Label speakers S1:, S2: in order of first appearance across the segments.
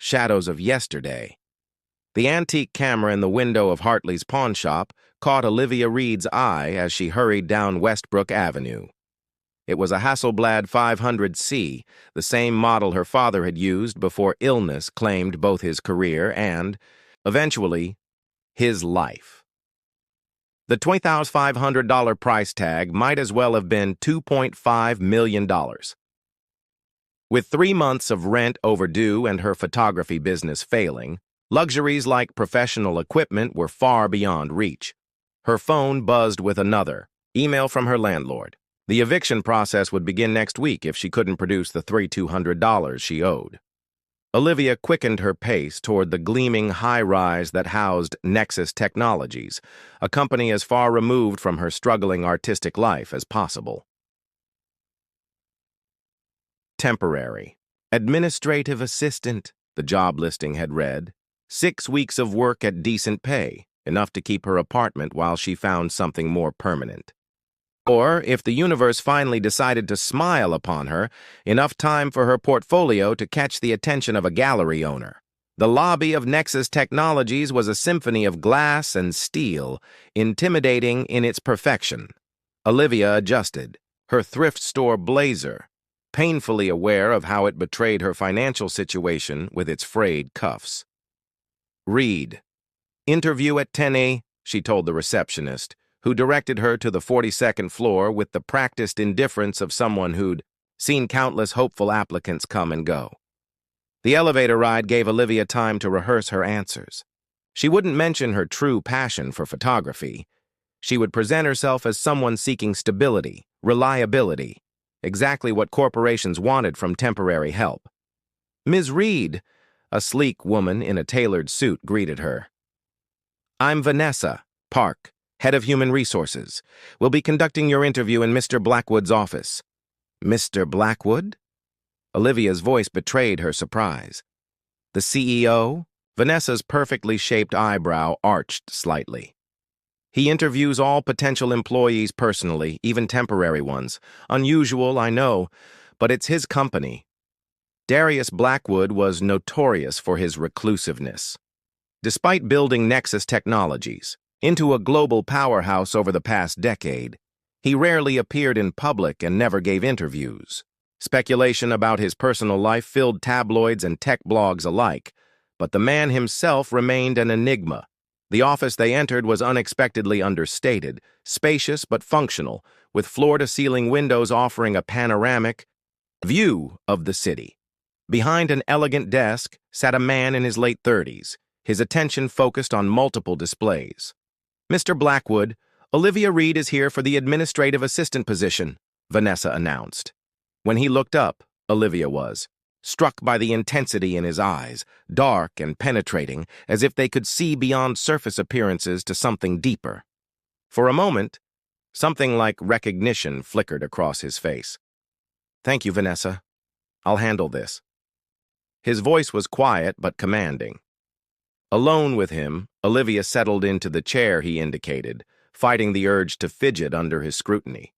S1: shadows of yesterday. The antique camera in the window of Hartley's pawn shop caught Olivia Reed's eye as she hurried down Westbrook Avenue. It was a Hasselblad 500C, the same model her father had used before illness claimed both his career and, eventually, his life. The $20,500 price tag might as well have been $2.5 million. With 3 months of rent overdue and her photography business failing, luxuries like professional equipment were far beyond reach. Her phone buzzed with another email from her landlord. The eviction process would begin next week if she couldn't produce the $3,200 she owed. Olivia quickened her pace toward the gleaming high-rise that housed Nexus Technologies, a company as far removed from her struggling artistic life as possible. Temporary. Administrative assistant, the job listing had read. 6 weeks of work at decent pay, enough to keep her apartment while she found something more permanent. Or, if the universe finally decided to smile upon her, enough time for her portfolio to catch the attention of a gallery owner. The lobby of Nexus Technologies was a symphony of glass and steel, intimidating in its perfection. Olivia adjusted, her thrift store blazer, painfully aware of how it betrayed her financial situation with its frayed cuffs. Reed. Interview at 10 a.m., she told the receptionist, who directed her to the 42nd floor with the practiced indifference of someone who'd seen countless hopeful applicants come and go. The elevator ride gave Olivia time to rehearse her answers. She wouldn't mention her true passion for photography. She would present herself as someone seeking stability, reliability, exactly what corporations wanted from temporary help. Ms. Reed, a sleek woman in a tailored suit, greeted her. I'm Vanessa Park, Head of Human Resources. We'll be conducting your interview in Mr. Blackwood's office. Mr. Blackwood? Olivia's voice betrayed her surprise. The CEO? Vanessa's perfectly shaped eyebrow arched slightly. He interviews all potential employees personally, even temporary ones. Unusual, I know, but it's his company. Darius Blackwood was notorious for his reclusiveness. Despite building Nexus Technologies into a global powerhouse over the past decade, he rarely appeared in public and never gave interviews. Speculation about his personal life filled tabloids and tech blogs alike, but the man himself remained an enigma. The office they entered was unexpectedly understated, spacious but functional, with floor-to-ceiling windows offering a panoramic view of the city. Behind an elegant desk sat a man in his late 30s, his attention focused on multiple displays. Mr. Blackwood, Olivia Reed is here for the administrative assistant position, Vanessa announced. When he looked up, Olivia was struck by the intensity in his eyes, dark and penetrating, as if they could see beyond surface appearances to something deeper. For a moment, something like recognition flickered across his face. Thank you, Vanessa. I'll handle this. His voice was quiet but commanding. Alone with him, Olivia settled into the chair he indicated, fighting the urge to fidget under his scrutiny.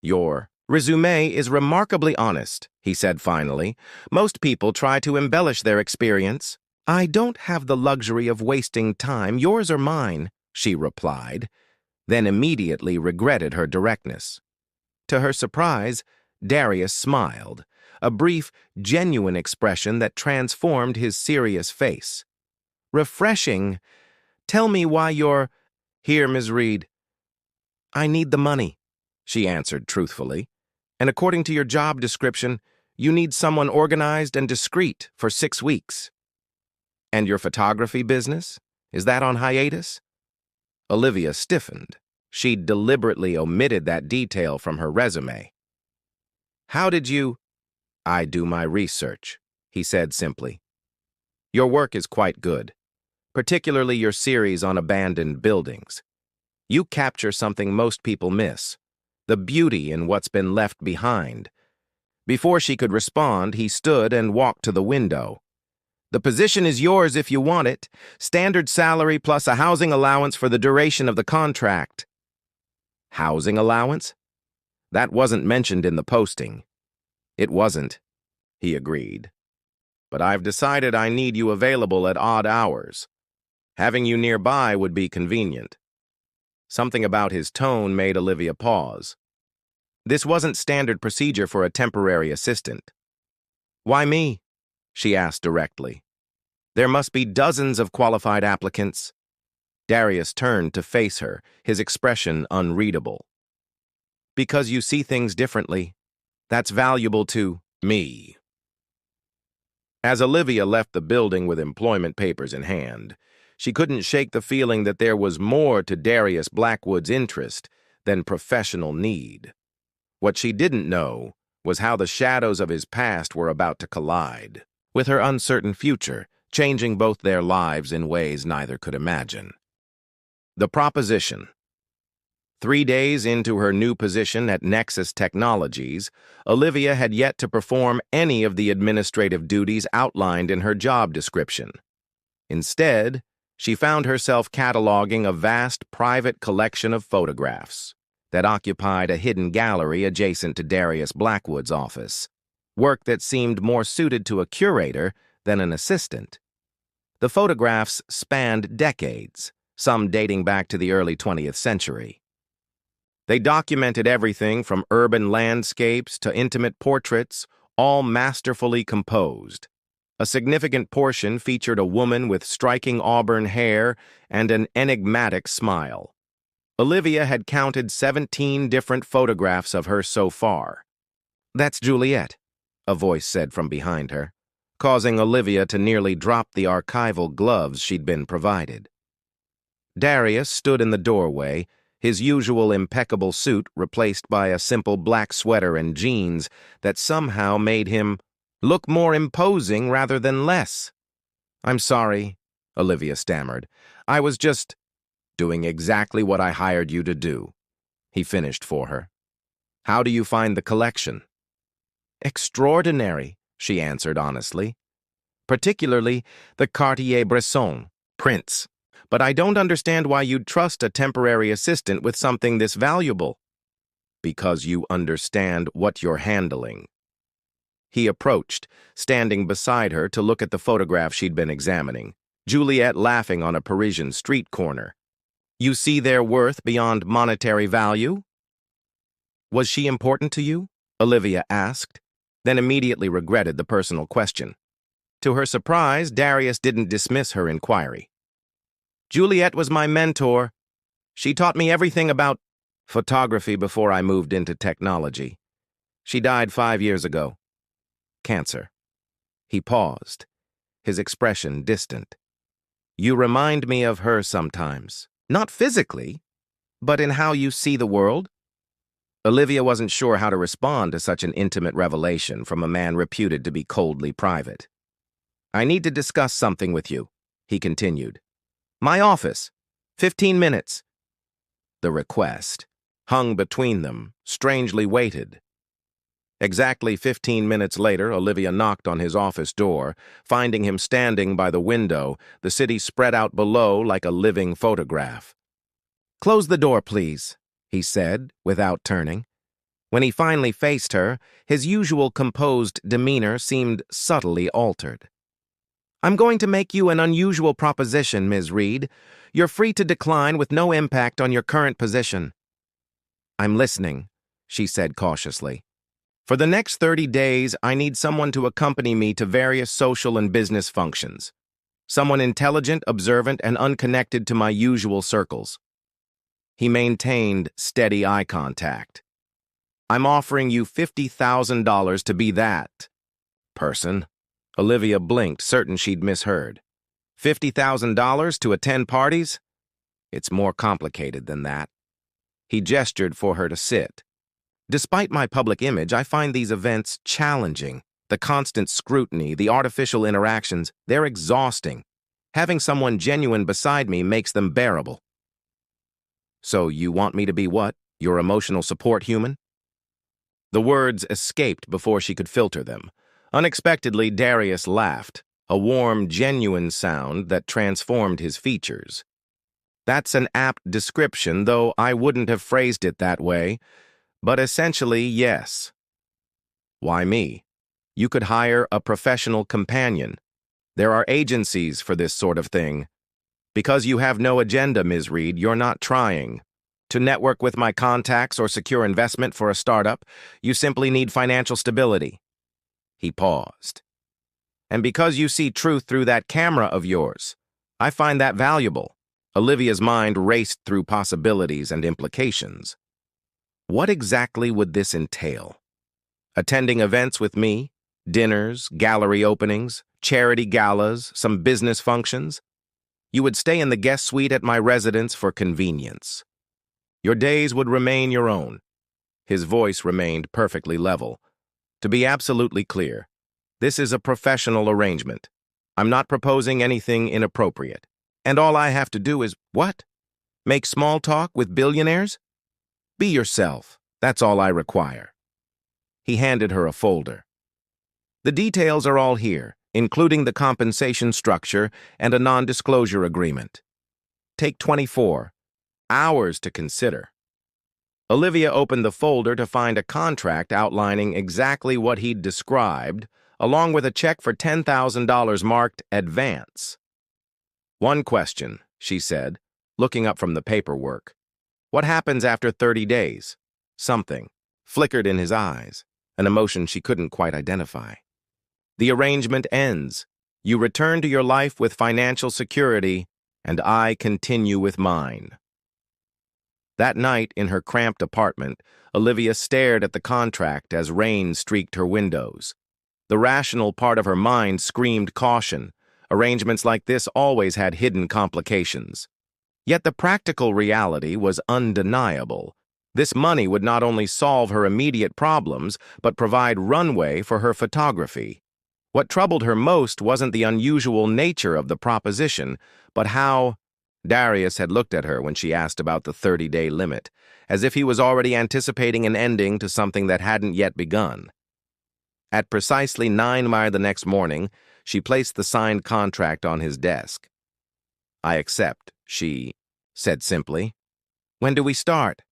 S1: Your resume is remarkably honest, he said finally. Most people try to embellish their experience. I don't have the luxury of wasting time, yours or mine, she replied, then immediately regretted her directness. To her surprise, Darius smiled, a brief, genuine expression that transformed his serious face. Refreshing. Tell me why you're here, Ms. Reed. I need the money, she answered truthfully. And according to your job description, you need someone organized and discreet for 6 weeks. And your photography business? Is that on hiatus? Olivia stiffened. She'd deliberately omitted that detail from her resume. How did you? I do my research, he said simply. Your work is quite good, particularly your series on abandoned buildings. You capture something most people miss, the beauty in what's been left behind. Before she could respond, he stood and walked to the window. The position is yours if you want it. Standard salary plus a housing allowance for the duration of the contract. Housing allowance? That wasn't mentioned in the posting. It wasn't, he agreed. but I've decided I need you available at odd hours. Having you nearby would be convenient." Something about his tone made Olivia pause. This wasn't standard procedure for a temporary assistant. "Why me?" she asked directly. "There must be dozens of qualified applicants." Darius turned to face her, his expression unreadable. "Because you see things differently. That's valuable to me." As Olivia left the building with employment papers in hand, she couldn't shake the feeling that there was more to Darius Blackwood's interest than professional need. What she didn't know was how the shadows of his past were about to collide with her uncertain future, changing both their lives in ways neither could imagine. The proposition. 3 days into her new position at Nexus Technologies, Olivia had yet to perform any of the administrative duties outlined in her job description. Instead, she found herself cataloging a vast private collection of photographs that occupied a hidden gallery adjacent to Darius Blackwood's office, work that seemed more suited to a curator than an assistant. The photographs spanned decades, some dating back to the early 20th century. They documented everything from urban landscapes to intimate portraits, all masterfully composed. A significant portion featured a woman with striking auburn hair and an enigmatic smile. Olivia had counted 17 different photographs of her so far. "That's Juliet," a voice said from behind her, causing Olivia to nearly drop the archival gloves she'd been provided. Darius stood in the doorway, his usual impeccable suit replaced by a simple black sweater and jeans that somehow made him look more imposing rather than less. "I'm sorry," Olivia stammered. "I was just doing exactly what I hired you to do," he finished for her. "How do you find the collection?" "Extraordinary," she answered honestly. "Particularly the Cartier-Bresson prints. But I don't understand why you'd trust a temporary assistant with something this valuable." "Because you understand what you're handling." He approached, standing beside her to look at the photograph she'd been examining, Juliet laughing on a Parisian street corner. "You see their worth beyond monetary value?" "Was she important to you?" Olivia asked, then immediately regretted the personal question. To her surprise, Darius didn't dismiss her inquiry. "Juliet was my mentor. She taught me everything about photography before I moved into technology. She died 5 years ago. Cancer." He paused, his expression distant. "You remind me of her sometimes. Not physically, but in how you see the world." Olivia wasn't sure how to respond to such an intimate revelation from a man reputed to be coldly private. "I need to discuss something with you," he continued. "My office. 15 minutes." The request, hung between them, strangely weighted. Exactly 15 minutes later, Olivia knocked on his office door, finding him standing by the window, the city spread out below like a living photograph. "Close the door, please," he said, without turning. When he finally faced her, his usual composed demeanor seemed subtly altered. "I'm going to make you an unusual proposition, Ms. Reed. You're free to decline with no impact on your current position." "I'm listening," she said cautiously. "For the next 30 days, I need someone to accompany me to various social and business functions. Someone intelligent, observant, and unconnected to my usual circles." He maintained steady eye contact. "I'm offering you $50,000 to be that person." Olivia blinked, certain she'd misheard. $50,000 to attend parties? It's more complicated than that. He gestured for her to sit. "Despite my public image, I find these events challenging. The constant scrutiny, the artificial interactions, they're exhausting. Having someone genuine beside me makes them bearable." "So you want me to be what? Your emotional support human?" The words escaped before she could filter them. Unexpectedly, Darius laughed, a warm, genuine sound that transformed his features. "That's an apt description, though I wouldn't have phrased it that way. But essentially, yes." "Why me?" You could hire a professional companion. There are agencies for this sort of thing. Because you have no agenda, Ms. Reed, you're not trying to network with my contacts or secure investment for a startup. You simply need financial stability. He paused. And because you see truth through that camera of yours, I find that valuable. Olivia's mind raced through possibilities and implications. What exactly would this entail? Attending events with me? Dinners, gallery openings, charity galas, some business functions? You would stay in the guest suite at my residence for convenience. Your days would remain your own. His voice remained perfectly level. To be absolutely clear, this is a professional arrangement. I'm not proposing anything inappropriate. And all I have to do is, what? Make small talk with billionaires? Be yourself. That's all I require. He handed her a folder. The details are all here, including the compensation structure and a non-disclosure agreement. Take 24 hours to consider. Olivia opened the folder to find a contract outlining exactly what he'd described, along with a check for $10,000 marked advance. One question, she said, looking up from the paperwork. What happens after 30 days? Something flickered in his eyes, an emotion she couldn't quite identify. The arrangement ends. You return to your life with financial security, and I continue with mine. That night, in her cramped apartment, Olivia stared at the contract as rain streaked her windows. The rational part of her mind screamed caution. Arrangements like this always had hidden complications. Yet the practical reality was undeniable. This money would not only solve her immediate problems, but provide runway for her photography. What troubled her most wasn't the unusual nature of the proposition, but how Darius had looked at her when she asked about the 30-day limit, as if he was already anticipating an ending to something that hadn't yet begun. At precisely 9 a.m. the next morning, she placed the signed contract on his desk. I accept, she said simply. When do we start?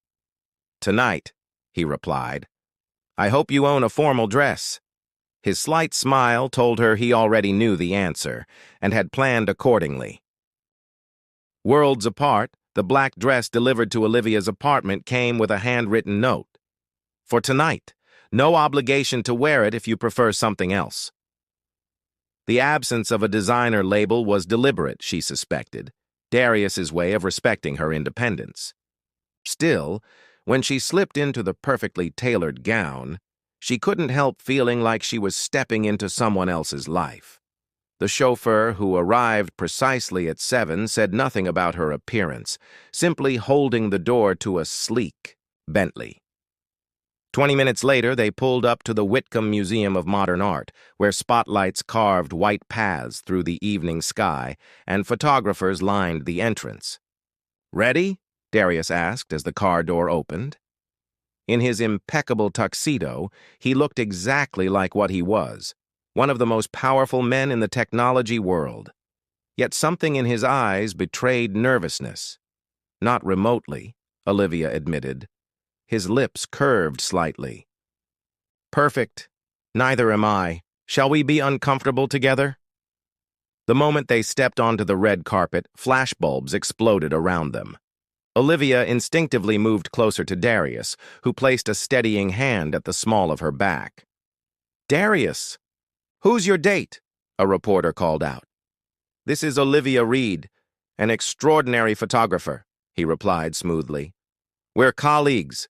S1: Tonight, he replied. I hope you own a formal dress. His slight smile told her he already knew the answer and had planned accordingly. Worlds apart, the black dress delivered to Olivia's apartment came with a handwritten note. For tonight, no obligation to wear it if you prefer something else. The absence of a designer label was deliberate, she suspected, Darius's way of respecting her independence. Still, when she slipped into the perfectly tailored gown, she couldn't help feeling like she was stepping into someone else's life. The chauffeur, who arrived precisely at 7, said nothing about her appearance, simply holding the door to a sleek Bentley. 20 minutes later, they pulled up to the Whitcomb Museum of Modern Art, where spotlights carved white paths through the evening sky, and photographers lined the entrance. Ready? Darius asked as the car door opened. In his impeccable tuxedo, he looked exactly like what he was, one of the most powerful men in the technology world. Yet something in his eyes betrayed nervousness. Not remotely, Olivia admitted. His lips curved slightly. Perfect. Neither am I. Shall we be uncomfortable together? The moment they stepped onto the red carpet, flashbulbs exploded around them. Olivia instinctively moved closer to Darius, who placed a steadying hand at the small of her back. Darius! Who's your date? A reporter called out. This is Olivia Reed, an extraordinary photographer, he replied smoothly. We're colleagues.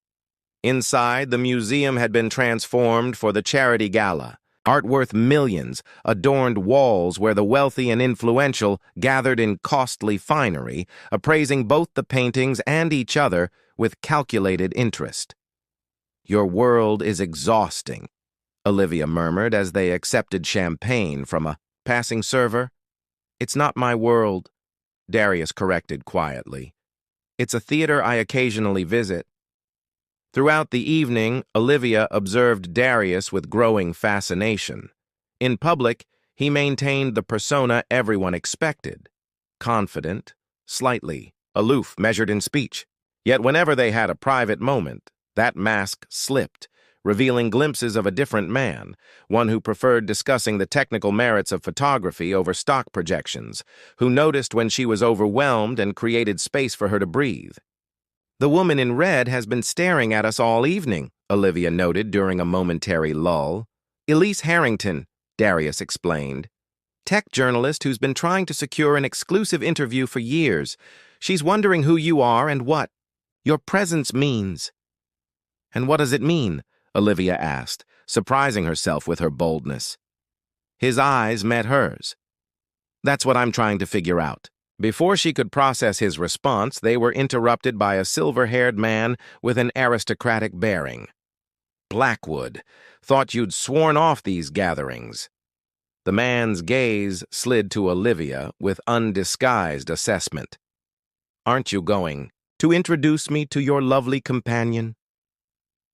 S1: Inside, the museum had been transformed for the charity gala. Art worth millions adorned walls where the wealthy and influential gathered in costly finery, appraising both the paintings and each other with calculated interest. Your world is exhausting, Olivia murmured as they accepted champagne from a passing server. It's not my world, Darius corrected quietly. It's a theater I occasionally visit. Throughout the evening, Olivia observed Darius with growing fascination. In public, he maintained the persona everyone expected. Confident, slightly aloof, measured in speech. Yet whenever they had a private moment, that mask slipped, revealing glimpses of a different man, one who preferred discussing the technical merits of photography over stock projections, who noticed when she was overwhelmed and created space for her to breathe. "The woman in red has been staring at us all evening," Olivia noted during a momentary lull. "Elise Harrington," Darius explained. "Tech journalist who's been trying to secure an exclusive interview for years. She's wondering who you are and what your presence means." "And what does it mean?" Olivia asked, surprising herself with her boldness. His eyes met hers. "That's what I'm trying to figure out." Before she could process his response, they were interrupted by a silver-haired man with an aristocratic bearing. "Blackwood, thought you'd sworn off these gatherings." The man's gaze slid to Olivia with undisguised assessment. "Aren't you going to introduce me to your lovely companion?"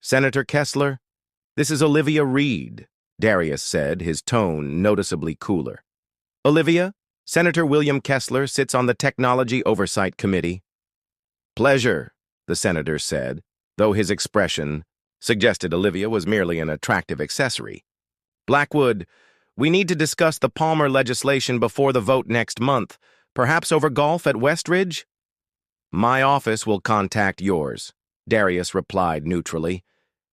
S1: "Senator Kessler, this is Olivia Reed," Darius said, his tone noticeably cooler. "Olivia, Senator William Kessler sits on the Technology Oversight Committee." "Pleasure," the senator said, though his expression suggested Olivia was merely an attractive accessory. "Blackwood, we need to discuss the Palmer legislation before the vote next month, perhaps over golf at Westridge?" "My office will contact yours," Darius replied neutrally.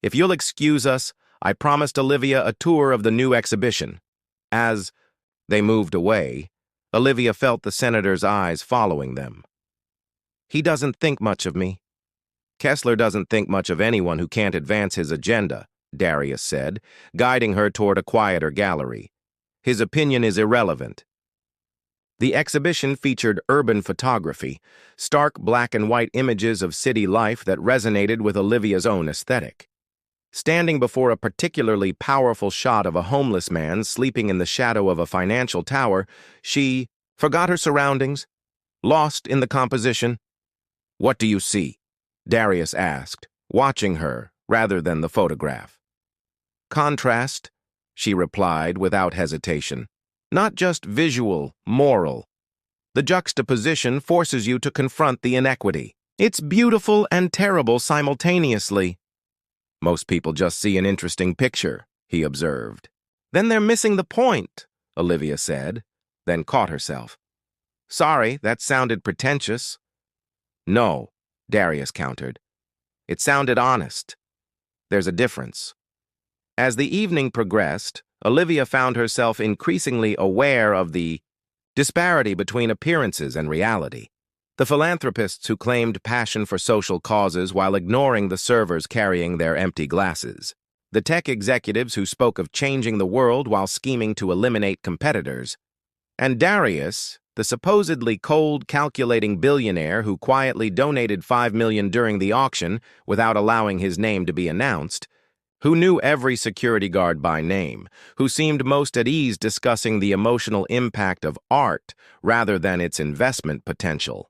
S1: "If you'll excuse us, I promised Olivia a tour of the new exhibition." As they moved away, Olivia felt the senator's eyes following them. "He doesn't think much of me." "Kessler doesn't think much of anyone who can't advance his agenda," Darius said, guiding her toward a quieter gallery. "His opinion is irrelevant." The exhibition featured urban photography, stark black and white images of city life that resonated with Olivia's own aesthetic. Standing before a particularly powerful shot of a homeless man sleeping in the shadow of a financial tower, she forgot her surroundings, lost in the composition. "What do you see?" Darius asked, watching her rather than the photograph. "Contrast," she replied without hesitation. "Not just visual, moral. The juxtaposition forces you to confront the inequity. It's beautiful and terrible simultaneously." "Most people just see an interesting picture," he observed. "Then they're missing the point," Olivia said, then caught herself. "Sorry, that sounded pretentious." "No," Darius countered. "It sounded honest. There's a difference." As the evening progressed, Olivia found herself increasingly aware of the disparity between appearances and reality. The philanthropists who claimed passion for social causes while ignoring the servers carrying their empty glasses. The tech executives who spoke of changing the world while scheming to eliminate competitors. And Darius, the supposedly cold, calculating billionaire who quietly donated $5 million during the auction without allowing his name to be announced, who knew every security guard by name, who seemed most at ease discussing the emotional impact of art rather than its investment potential.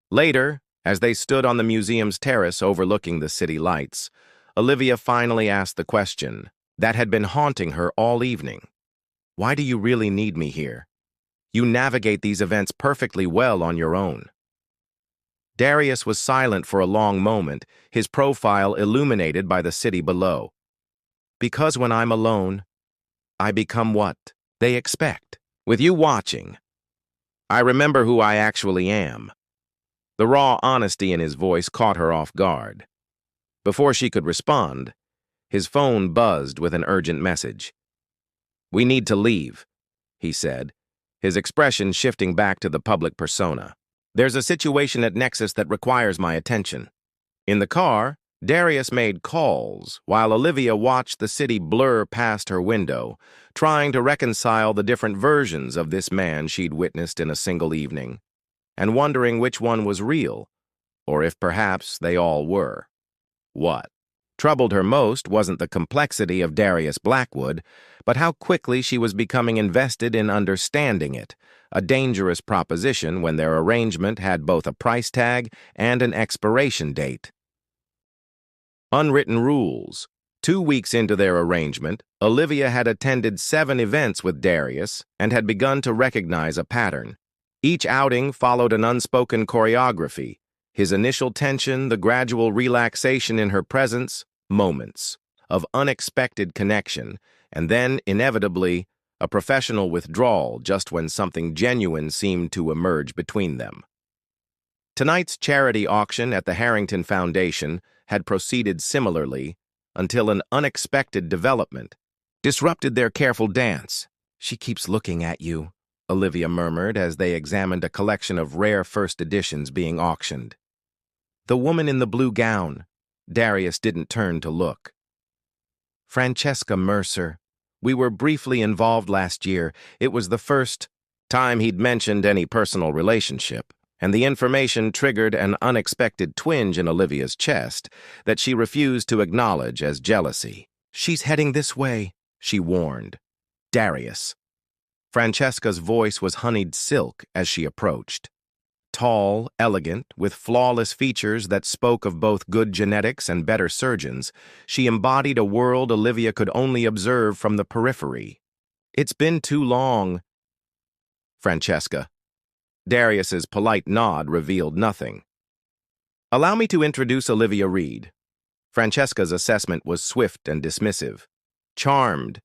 S1: Later, as they stood on the museum's terrace overlooking the city lights, Olivia finally asked the question that had been haunting her all evening. "Why do you really need me here? You navigate these events perfectly well on your own." Darius was silent for a long moment, his profile illuminated by the city below. "Because when I'm alone, I become what they expect. With you watching, I remember who I actually am." The raw honesty in his voice caught her off guard. Before she could respond, his phone buzzed with an urgent message. "We need to leave," he said, his expression shifting back to the public persona. "There's a situation at Nexus that requires my attention." In the car, Darius made calls while Olivia watched the city blur past her window, trying to reconcile the different versions of this man she'd witnessed in a single evening, and wondering which one was real, or if perhaps they all were. What troubled her most wasn't the complexity of Darius Blackwood, but how quickly she was becoming invested in understanding it, a dangerous proposition when their arrangement had both a price tag and an expiration date. Unwritten rules. 2 weeks into their arrangement, Olivia had attended 7 events with Darius and had begun to recognize a pattern. Each outing followed an unspoken choreography, his initial tension, the gradual relaxation in her presence, moments of unexpected connection, and then, inevitably, a professional withdrawal just when something genuine seemed to emerge between them. Tonight's charity auction at the Harrington Foundation had proceeded similarly until an unexpected development disrupted their careful dance. "She keeps looking at you," Olivia murmured as they examined a collection of rare first editions being auctioned. The woman in the blue gown. Darius didn't turn to look. "Francesca Mercer. We were briefly involved last year. It was the first time he'd mentioned any personal relationship, and the information triggered an unexpected twinge in Olivia's chest that she refused to acknowledge as jealousy. "She's heading this way," she warned. "Darius." Francesca's voice was honeyed silk as she approached. Tall, elegant, with flawless features that spoke of both good genetics and better surgeons, she embodied a world Olivia could only observe from the periphery. "It's been too long." "Francesca." Darius's polite nod revealed nothing. "Allow me to introduce Olivia Reed." Francesca's assessment was swift and dismissive. "Charmed.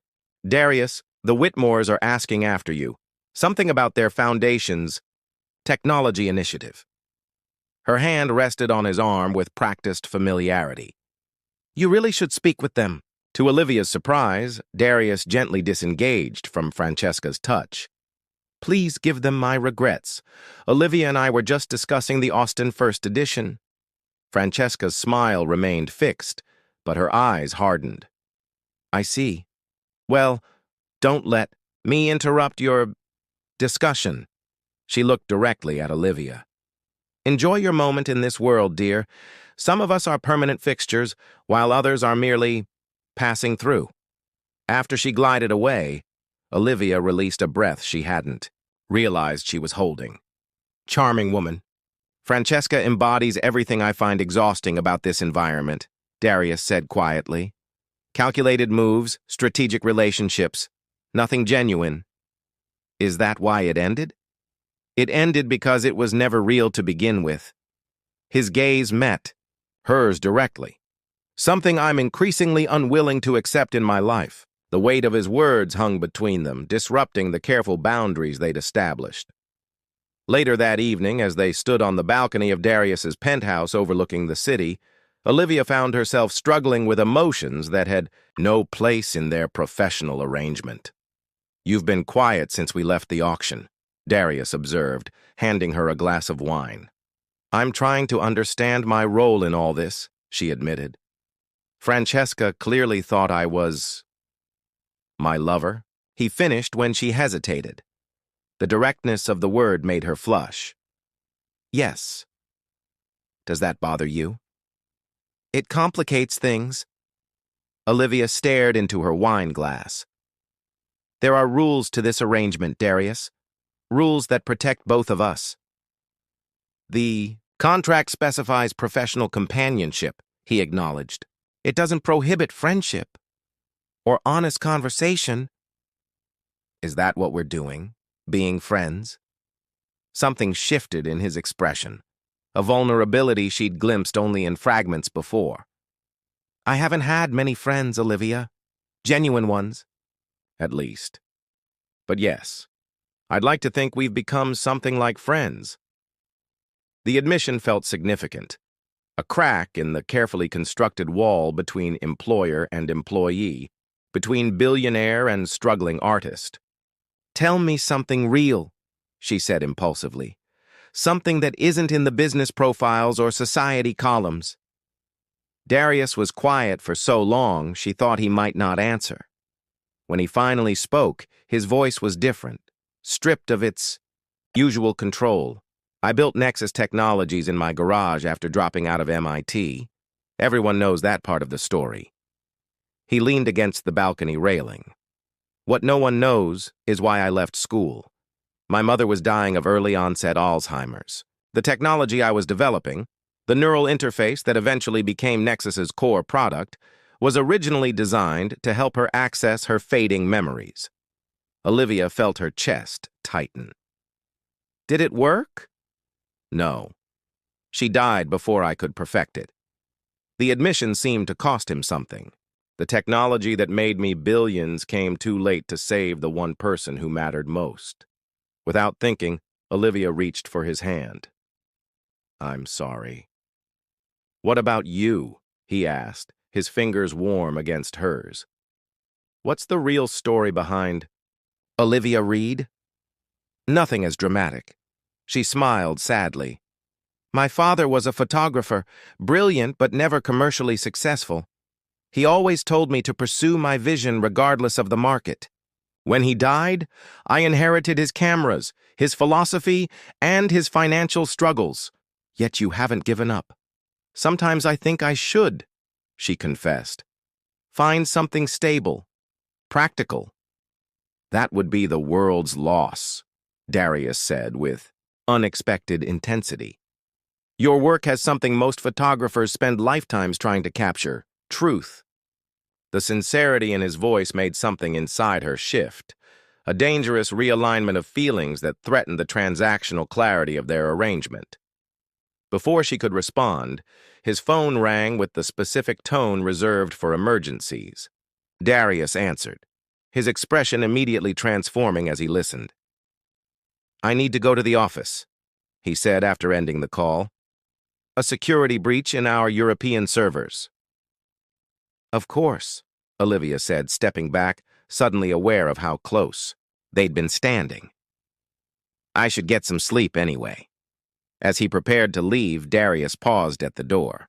S1: Darius, the Whitmores are asking after you. Something about their foundation's technology initiative." Her hand rested on his arm with practiced familiarity. "You really should speak with them." To Olivia's surprise, Darius gently disengaged from Francesca's touch. "Please give them my regrets. Olivia and I were just discussing the Austin First Edition." Francesca's smile remained fixed, but her eyes hardened. "I see. Well, don't let me interrupt your discussion." She looked directly at Olivia. "Enjoy your moment in this world, dear. Some of us are permanent fixtures, while others are merely passing through." After she glided away, Olivia released a breath she hadn't realized she was holding. "Charming woman. Francesca embodies everything I find exhausting about this environment," Darius said quietly. "Calculated moves, strategic relationships, nothing genuine." "Is that why it ended?" "It ended because it was never real to begin with." His gaze met hers directly. "Something I'm increasingly unwilling to accept in my life." The weight of his words hung between them, disrupting the careful boundaries they'd established. Later that evening, as they stood on the balcony of Darius's penthouse overlooking the city, Olivia found herself struggling with emotions that had no place in their professional arrangement. "You've been quiet since we left the auction," Darius observed, handing her a glass of wine. "I'm trying to understand my role in all this," she admitted. "Francesca clearly thought I was my lover." He finished when she hesitated. The directness of the word made her flush. "Yes." "Does that bother you?" "It complicates things." Olivia stared into her wine glass. "There are rules to this arrangement, Darius. Rules that protect both of us." "The contract specifies professional companionship," he acknowledged. "It doesn't prohibit friendship or honest conversation." "Is that what we're doing? Being friends?" Something shifted in his expression, a vulnerability she'd glimpsed only in fragments before. "I haven't had many friends, Olivia. Genuine ones, at least. But yes, I'd like to think we've become something like friends." The admission felt significant. A crack in the carefully constructed wall between employer and employee, between billionaire and struggling artist. "Tell me something real," she said impulsively. "Something that isn't in the business profiles or society columns." Darius was quiet for so long she thought he might not answer. When he finally spoke, his voice was different, stripped of its usual control. "I built Nexus Technologies in my garage after dropping out of MIT. Everyone knows that part of the story." He leaned against the balcony railing. "What no one knows is why I left school. My mother was dying of early-onset Alzheimer's. The technology I was developing, the neural interface that eventually became Nexus's core product, was originally designed to help her access her fading memories." Olivia felt her chest tighten. "Did it work?" "No. She died before I could perfect it." The admission seemed to cost him something. The technology that made me billions came too late to save the one person who mattered most. Without thinking, Olivia reached for his hand. I'm sorry. What about you? He asked, his fingers warm against hers. What's the real story behind Olivia Reed? Nothing as dramatic. She smiled sadly. My father was a photographer, brilliant but never commercially successful. He always told me to pursue my vision regardless of the market. When he died, I inherited his cameras, his philosophy, and his financial struggles. Yet you haven't given up. Sometimes I think I should, she confessed. Find something stable, practical. That would be the world's loss, Darius said with unexpected intensity. Your work has something most photographers spend lifetimes trying to capture, truth. The sincerity in his voice made something inside her shift, a dangerous realignment of feelings that threatened the transactional clarity of their arrangement. Before she could respond, his phone rang with the specific tone reserved for emergencies. Darius answered, his expression immediately transforming as he listened. I need to go to the office, he said after ending the call. A security breach in our European servers. Of course, Olivia said, stepping back, suddenly aware of how close they'd been standing. I should get some sleep anyway. As he prepared to leave, Darius paused at the door.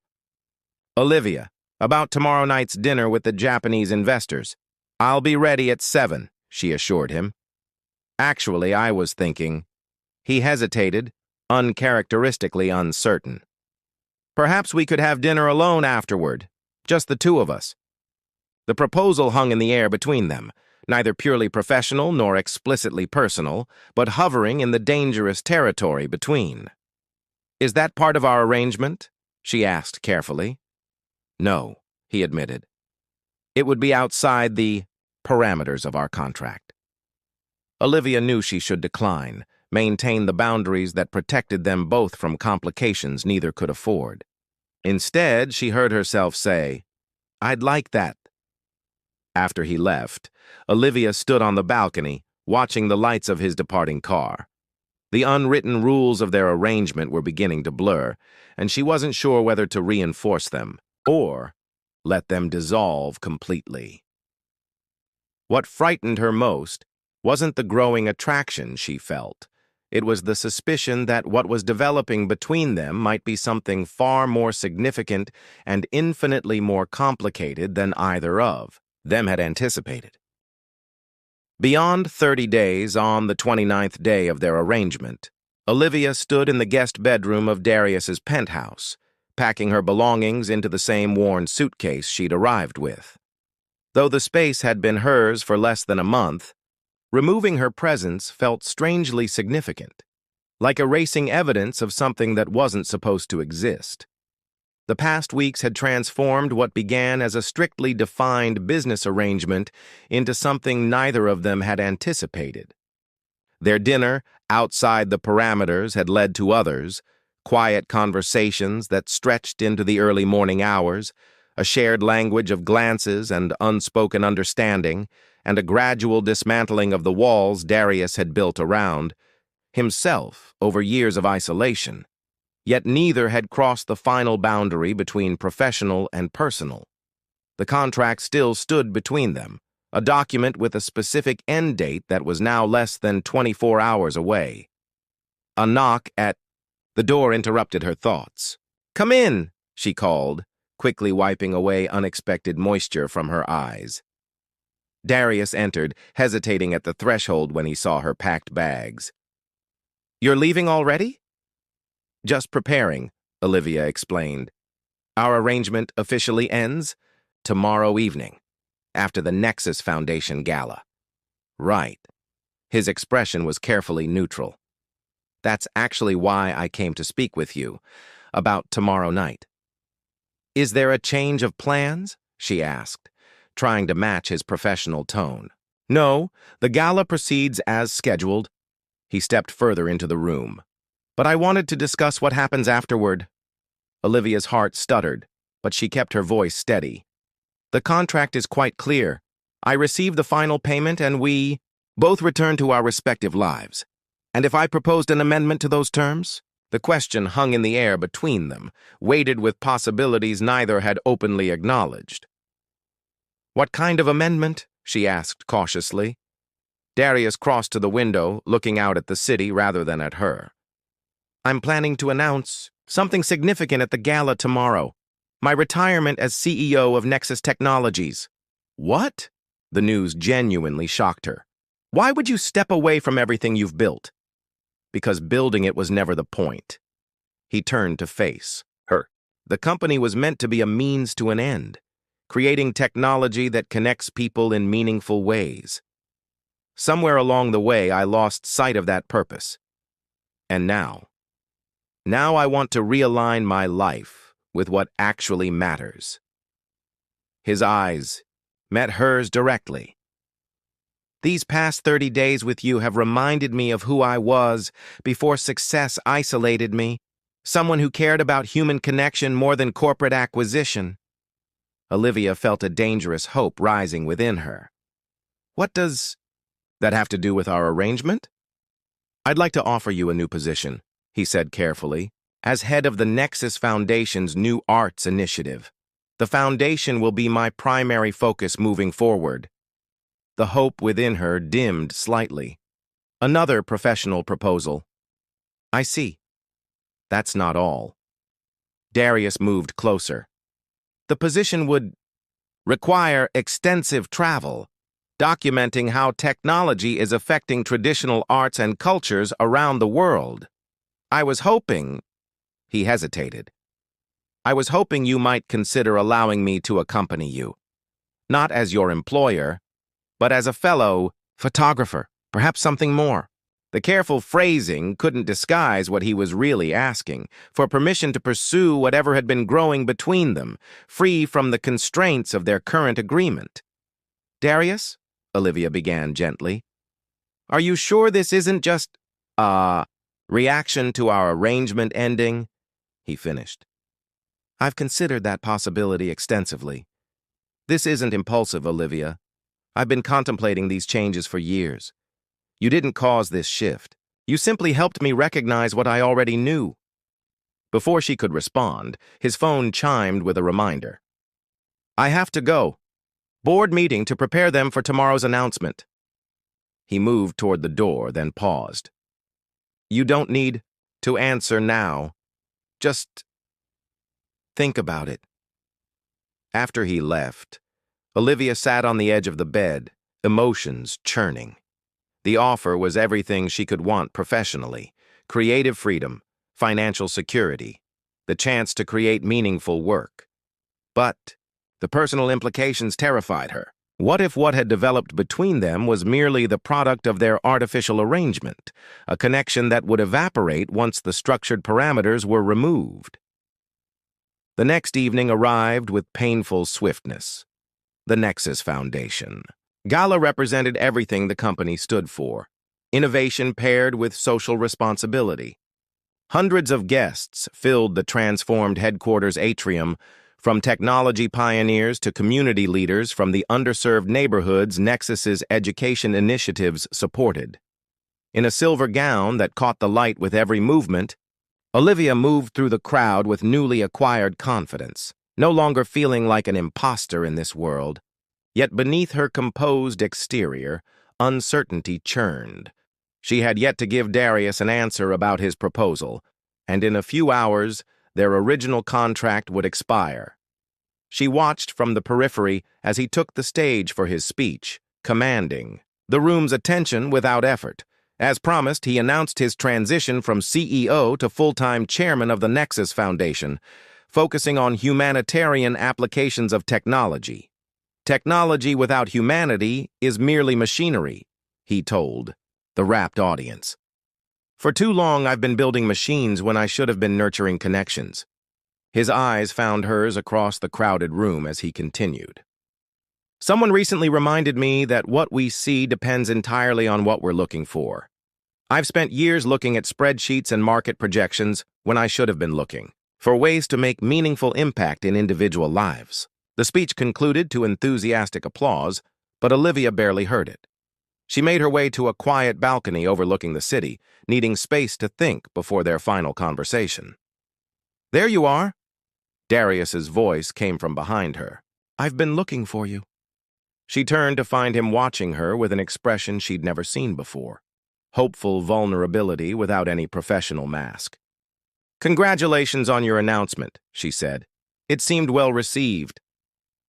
S1: Olivia, about tomorrow night's dinner with the Japanese investors. I'll be ready at 7, she assured him. Actually, I was thinking. He hesitated, uncharacteristically uncertain. Perhaps we could have dinner alone afterward, just the two of us. The proposal hung in the air between them, neither purely professional nor explicitly personal, but hovering in the dangerous territory between. Is that part of our arrangement? She asked carefully. No, he admitted. It would be outside the parameters of our contract. Olivia knew she should decline, maintain the boundaries that protected them both from complications neither could afford. Instead, she heard herself say, I'd like that. After he left, Olivia stood on the balcony, watching the lights of his departing car. The unwritten rules of their arrangement were beginning to blur, and she wasn't sure whether to reinforce them or let them dissolve completely. What frightened her most wasn't the growing attraction she felt. It was the suspicion that what was developing between them might be something far more significant and infinitely more complicated than either of them had anticipated. Beyond 30 days, on the 29th day of their arrangement, Olivia stood in the guest bedroom of Darius's penthouse, packing her belongings into the same worn suitcase she'd arrived with. Though the space had been hers for less than a month, removing her presence felt strangely significant, like erasing evidence of something that wasn't supposed to exist. The past weeks had transformed what began as a strictly defined business arrangement into something neither of them had anticipated. Their dinner, outside the parameters, had led to others, quiet conversations that stretched into the early morning hours, a shared language of glances and unspoken understanding, and a gradual dismantling of the walls Darius had built around himself over years of isolation. Yet neither had crossed the final boundary between professional and personal. The contract still stood between them, a document with a specific end date that was now less than 24 hours away. A knock at the door interrupted her thoughts. "Come in," she called, quickly wiping away unexpected moisture from her eyes. Darius entered, hesitating at the threshold when he saw her packed bags. "You're leaving already?" "Just preparing," Olivia explained. "Our arrangement officially ends tomorrow evening, after the Nexus Foundation Gala." "Right." His expression was carefully neutral. "That's actually why I came to speak with you, about tomorrow night." "Is there a change of plans?" she asked, trying to match his professional tone. "No, the gala proceeds as scheduled." He stepped further into the room. "But I wanted to discuss what happens afterward." Olivia's heart stuttered, but she kept her voice steady. The contract is quite clear. I receive the final payment and we both return to our respective lives. And if I proposed an amendment to those terms? The question hung in the air between them, weighted with possibilities neither had openly acknowledged. "What kind of amendment?" she asked cautiously. Darius crossed to the window, looking out at the city rather than at her. "I'm planning to announce something significant at the gala tomorrow. My retirement as CEO of Nexus Technologies." "What?" The news genuinely shocked her. "Why would you step away from everything you've built?" "Because building it was never the point." He turned to face her. "The company was meant to be a means to an end, creating technology that connects people in meaningful ways. Somewhere along the way, I lost sight of that purpose. And now I want to realign my life with what actually matters." His eyes met hers directly. "These past 30 days with you have reminded me of who I was before success isolated me, someone who cared about human connection more than corporate acquisition." Olivia felt a dangerous hope rising within her. "What does that have to do with our arrangement?" "I'd like to offer you a new position," he said carefully, "as head of the Nexus Foundation's New Arts Initiative. The foundation will be my primary focus moving forward." The hope within her dimmed slightly. "Another professional proposal." "I see. That's not all." Darius moved closer. "The position would require extensive travel, documenting how technology is affecting traditional arts and cultures around the world. I was hoping—" he hesitated. "I was hoping you might consider allowing me to accompany you. Not as your employer, but as a fellow photographer, perhaps something more." The careful phrasing couldn't disguise what he was really asking, for permission to pursue whatever had been growing between them, free from the constraints of their current agreement. "Darius," Olivia began gently, "are you sure this isn't just a reaction to our arrangement ending?" He finished. "I've considered that possibility extensively. This isn't impulsive, Olivia. I've been contemplating these changes for years. You didn't cause this shift. You simply helped me recognize what I already knew." Before she could respond, his phone chimed with a reminder. "I have to go. Board meeting to prepare them for tomorrow's announcement." He moved toward the door, then paused. "You don't need to answer now. Just think about it." After he left, Olivia sat on the edge of the bed, emotions churning. The offer was everything she could want professionally: creative freedom, financial security, the chance to create meaningful work. But the personal implications terrified her. What if what had developed between them was merely the product of their artificial arrangement, a connection that would evaporate once the structured parameters were removed? The next evening arrived with painful swiftness. The Nexus Foundation. Gala represented everything the company stood for: innovation paired with social responsibility. Hundreds of guests filled the transformed headquarters atrium, from technology pioneers to community leaders from the underserved neighborhoods Nexus's education initiatives supported. In a silver gown that caught the light with every movement, Olivia moved through the crowd with newly acquired confidence, no longer feeling like an imposter in this world. Yet beneath her composed exterior, uncertainty churned. She had yet to give Darius an answer about his proposal, and in a few hours, their original contract would expire. She watched from the periphery as he took the stage for his speech, commanding the room's attention without effort. As promised, he announced his transition from CEO to full-time chairman of the Nexus Foundation, focusing on humanitarian applications of technology. "Technology without humanity is merely machinery," he told the rapt audience. "For too long, I've been building machines when I should have been nurturing connections." His eyes found hers across the crowded room as he continued. "Someone recently reminded me that what we see depends entirely on what we're looking for. I've spent years looking at spreadsheets and market projections when I should have been looking for ways to make meaningful impact in individual lives. The speech concluded to enthusiastic applause, but Olivia barely heard it. She made her way to a quiet balcony overlooking the city, needing space to think before their final conversation. "There you are." Darius's voice came from behind her. "I've been looking for you." She turned to find him watching her with an expression she'd never seen before. Hopeful vulnerability without any professional mask. "Congratulations on your announcement," she said. "It seemed well received."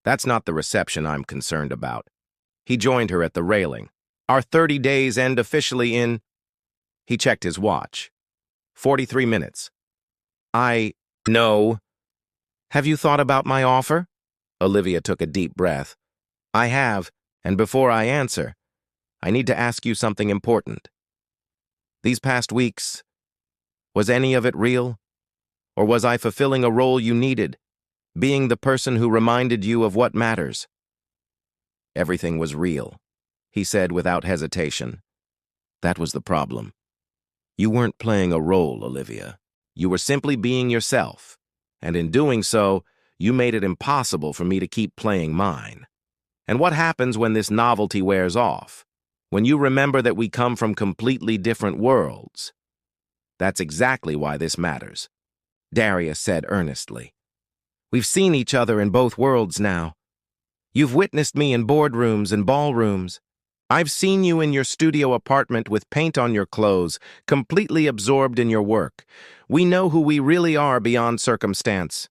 S1: "That's not the reception I'm concerned about." He joined her at the railing. "Our 30 days end officially in—" He checked his watch. 43 minutes. "I know." "Have you thought about my offer?" Olivia took a deep breath. "I have, and before I answer, I need to ask you something important. These past weeks, was any of it real? Or was I fulfilling a role you needed, being the person who reminded you of what matters?" "Everything was real," he said without hesitation. "That was the problem. You weren't playing a role, Olivia. You were simply being yourself, and in doing so, you made it impossible for me to keep playing mine. And what happens when this novelty wears off? When you remember that we come from completely different worlds? That's exactly why this matters," Darius said earnestly. "We've seen each other in both worlds now. You've witnessed me in boardrooms and ballrooms. I've seen you in your studio apartment with paint on your clothes, completely absorbed in your work. We know who we really are beyond circumstance."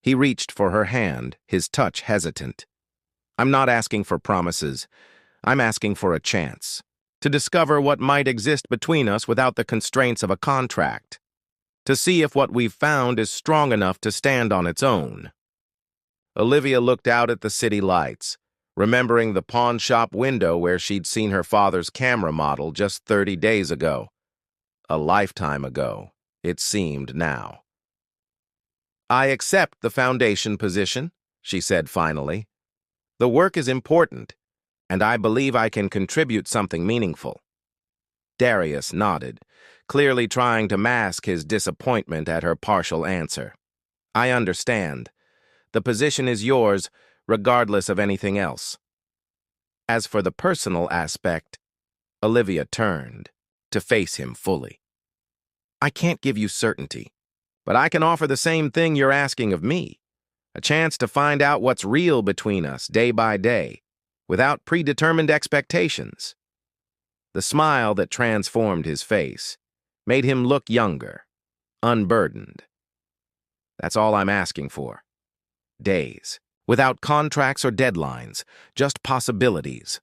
S1: He reached for her hand, his touch hesitant. "I'm not asking for promises. I'm asking for a chance to discover what might exist between us without the constraints of a contract. To see if what we've found is strong enough to stand on its own." Olivia looked out at the city lights, remembering the pawn shop window where she'd seen her father's camera model just 30 days ago. A lifetime ago, it seemed now. "I accept the foundation position," she said finally. "The work is important, and I believe I can contribute something meaningful." Darius nodded, clearly trying to mask his disappointment at her partial answer. "I understand. The position is yours, regardless of anything else." As for the personal aspect, Olivia turned to face him fully. "I can't give you certainty, but I can offer the same thing you're asking of me. A chance to find out what's real between us day by day, without predetermined expectations." The smile that transformed his face made him look younger, unburdened. "That's all I'm asking for. Days, without contracts or deadlines, just possibilities."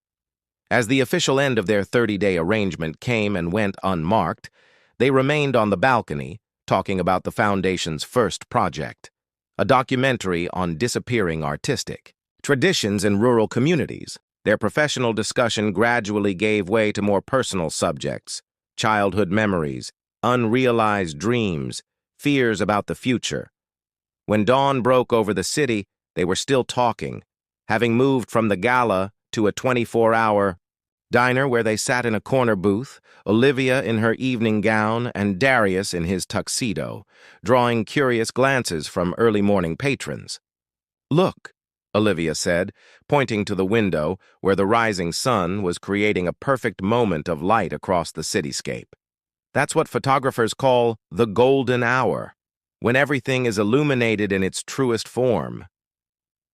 S1: As the official end of their 30-day arrangement came and went unmarked, they remained on the balcony, talking about the Foundation's first project, a documentary on disappearing artistic traditions in rural communities. Their professional discussion gradually gave way to more personal subjects: childhood memories, unrealized dreams, fears about the future. When dawn broke over the city, they were still talking, having moved from the gala to a 24-hour diner where they sat in a corner booth, Olivia in her evening gown and Darius in his tuxedo, drawing curious glances from early morning patrons. "Look," Olivia said, pointing to the window where the rising sun was creating a perfect moment of light across the cityscape. "That's what photographers call the golden hour, when everything is illuminated in its truest form."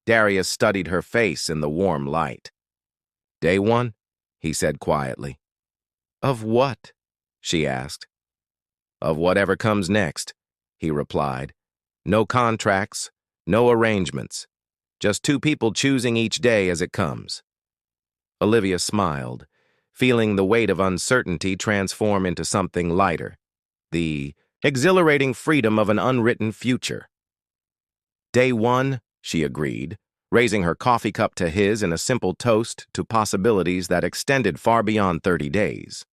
S1: Darius studied her face in the warm light. "Day one?" he said quietly. "Of what?" she asked. "Of whatever comes next," he replied. "No contracts, no arrangements. Just two people choosing each day as it comes." Olivia smiled, feeling the weight of uncertainty transform into something lighter, the exhilarating freedom of an unwritten future. "Day one," she agreed, raising her coffee cup to his in a simple toast to possibilities that extended far beyond 30 days.